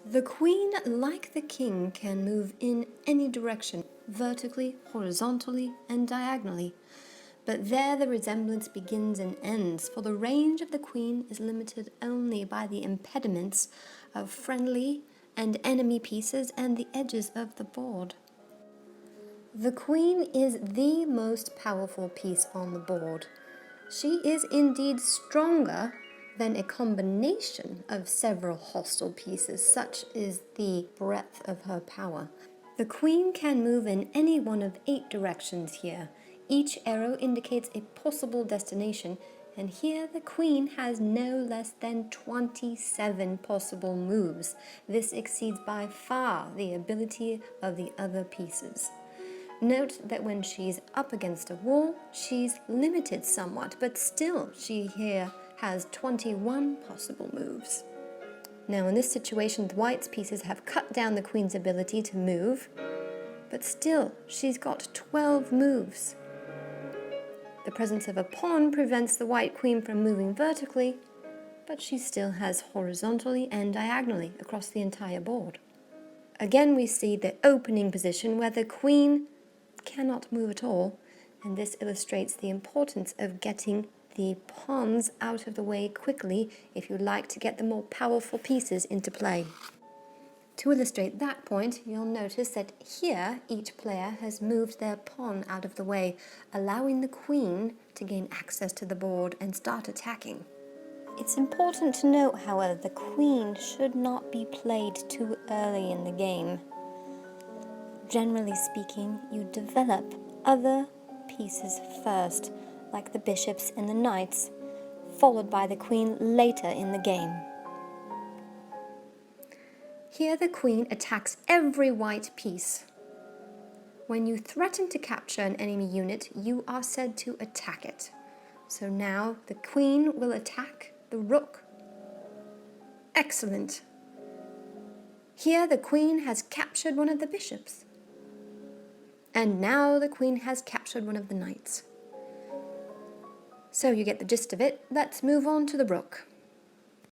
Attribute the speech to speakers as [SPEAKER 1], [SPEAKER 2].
[SPEAKER 1] The queen, like the king, can move in any direction, vertically, horizontally, and diagonally. But there the resemblance begins and ends, for the range of the queen is limited only by the impediments of friendly and enemy pieces and the edges of the board. The queen is the most powerful piece on the board. She is indeed stronger than a combination of several hostile pieces, such is the breadth of her power. The queen can move in any one of 8 directions here. Each arrow indicates a possible destination, and here the queen has no less than 27 possible moves. This exceeds by far the ability of the other pieces. Note that when she's up against a wall, she's limited somewhat, but still she here has 21 possible moves. Now in this situation, the white's pieces have cut down the queen's ability to move, but still she's got 12 moves. The presence of a pawn prevents the white queen from moving vertically, but she still has horizontally and diagonally across the entire board. Again we see the opening position where the queen cannot move at all, and this illustrates the importance of getting the pawns out of the way quickly if you'd like to get the more powerful pieces into play. To illustrate that point, you'll notice that here each player has moved their pawn out of the way, allowing the queen to gain access to the board and start attacking. It's important to note, however, the queen should not be played too early in the game. Generally speaking, you develop other pieces first, like the bishops and the knights, followed by the queen later in the game. Here the queen attacks every white piece. When you threaten to capture an enemy unit, you are said to attack it. So now the queen will attack the rook. Excellent. Here the queen has captured one of the bishops. And now the queen has captured one of the knights. So you get the gist of it. Let's move on to the rook.